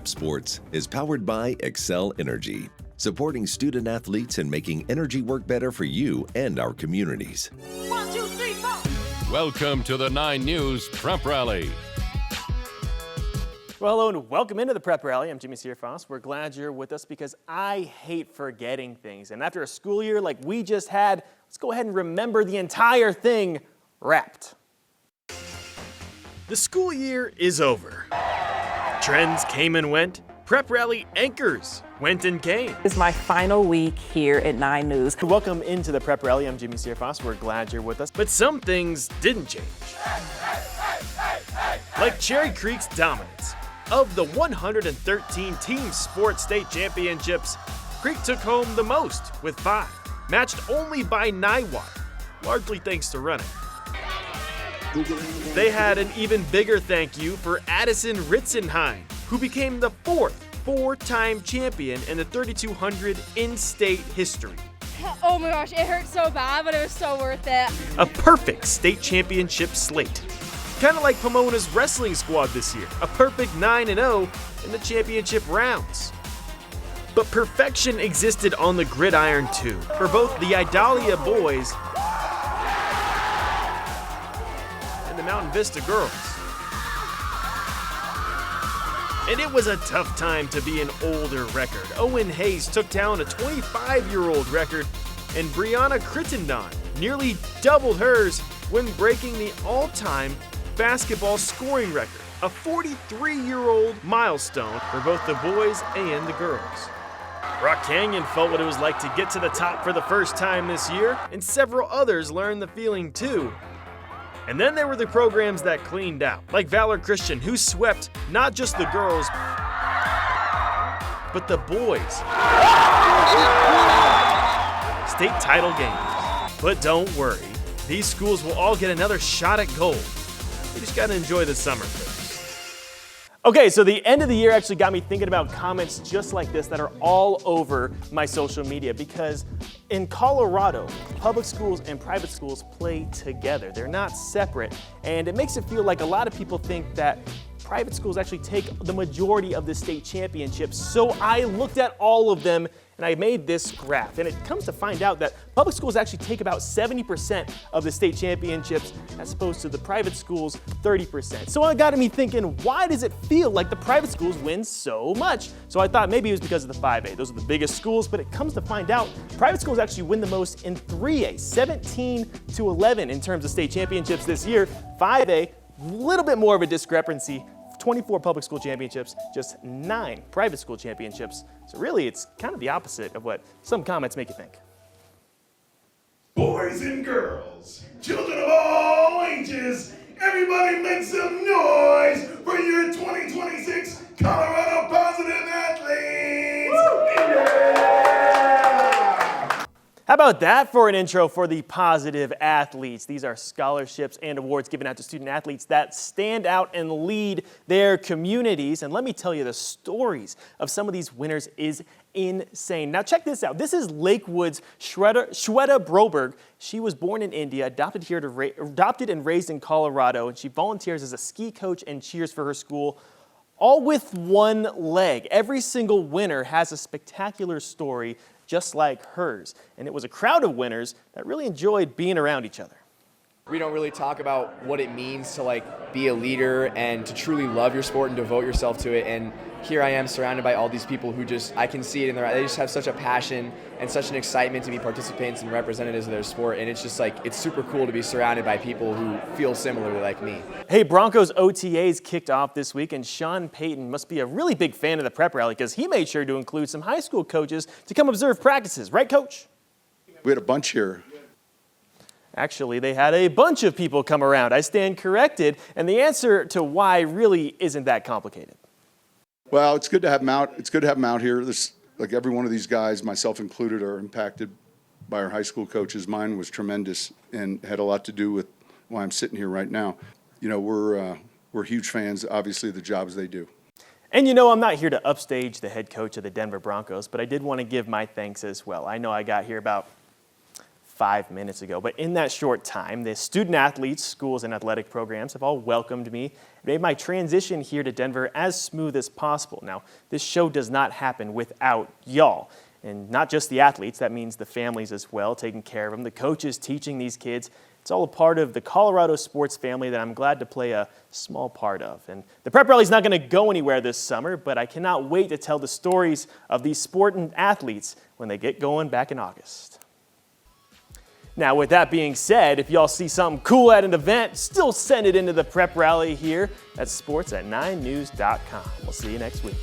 Prep Sports is powered by Excel Energy, supporting student athletes and making energy work better for you and our communities. 1, 2, 3, 4. Welcome to the 9 News Prep Rally. Well, hello and welcome into the Prep Rally. I'm Jimmy Searfoss. We're glad you're with us because I hate forgetting things. And after a school year like we just had, let's go ahead and remember the entire thing wrapped. The school year is over. Trends came and went. Prep Rally anchors went and came. It's my final week here at 9 News. Welcome into the Prep Rally. I'm Jimmy Searfoss. We're glad you're with us. But some things didn't change. Like Cherry Creek's dominance. Of the 113 team sports state championships, Creek took home the most with 5, matched only by Niwot, largely thanks to running. They had an even bigger thank you for Addison Ritzenheim, who became the 4th four-time champion in the 3200 in-state history. Oh my gosh, it hurt so bad, but it was so worth it. A perfect state championship slate. Kind of like Pomona's wrestling squad this year, a perfect 9-0 in the championship rounds. But perfection existed on the gridiron too, for both the Idalia boys and the Mountain Vista girls. And it was a tough time to be an older record. Owen Hayes took down a 25-year-old record, and Brianna Crittenden nearly doubled hers when breaking the all-time basketball scoring record, a 43-year-old milestone for both the boys and the girls. Rock Canyon felt what it was like to get to the top for the first time this year, and several others learned the feeling too. And then there were the programs that cleaned out, like Valor Christian, who swept not just the girls, but the boys. State title games. But don't worry, these schools will all get another shot at gold. You just gotta enjoy the summer first. Okay, so the end of the year actually got me thinking about comments just like this that are all over my social media, because in Colorado, public schools and private schools play together. They're not separate, and it makes it feel like a lot of people think that private schools actually take the majority of the state championships. So I looked at all of them and I made this graph, and it comes to find out that public schools actually take about 70% of the state championships as opposed to the private schools 30%. So it got me thinking, why does it feel like the private schools win so much? So I thought maybe it was because of the 5A. Those are the biggest schools, but it comes to find out private schools actually win the most in 3A, 17-11 in terms of state championships this year. 5A, a little bit more of a discrepancy. 24 public school championships, just 9 private school championships. So really, it's kind of the opposite of what some comments make you think. Boys and girls, children of all ages, everybody make some noise for your 2026 Colorado Positive Athletes! How about that for an intro for the Positive Athletes? These are scholarships and awards given out to student athletes that stand out and lead their communities. And let me tell you, the stories of some of these winners is insane. Now check this out. This is Lakewood's Shweta Broberg. She was born in India, adopted and raised in Colorado, and she volunteers as a ski coach and cheers for her school, all with one leg. Every single winner has a spectacular story just like hers. And it was a crowd of winners that really enjoyed being around each other. We don't really talk about what it means to be a leader and to truly love your sport and devote yourself to it. And here I am surrounded by all these people who I can see it in their eyes. They just have such a passion and such an excitement to be participants and representatives of their sport. And it's just it's super cool to be surrounded by people who feel similarly like me. Hey, Broncos OTAs kicked off this week, and Sean Payton must be a really big fan of the Prep Rally because he made sure to include some high school coaches to come observe practices. Right, Coach? We had a bunch here. Actually, they had a bunch of people come around. I stand corrected, and the answer to why really isn't that complicated. Well, it's good to have them out. It's good to have them out here. Like every one of these guys, myself included, are impacted by our high school coaches. Mine was tremendous and had a lot to do with why I'm sitting here right now. You know, we're huge fans, obviously, of the jobs they do. And you know, I'm not here to upstage the head coach of the Denver Broncos, but I did want to give my thanks as well. I know I got here about 5 minutes ago. But in that short time, the student athletes, schools, and athletic programs have all welcomed me, made my transition here to Denver as smooth as possible. Now, this show does not happen without y'all. And not just the athletes, that means the families as well, taking care of them, the coaches teaching these kids. It's all a part of the Colorado sports family that I'm glad to play a small part of. And the prep rally is not going to go anywhere this summer, but I cannot wait to tell the stories of these sport and athletes when they get going back in August. Now, with that being said, if y'all see something cool at an event, still send it into the prep rally here at sports@9news.com. We'll see you next week.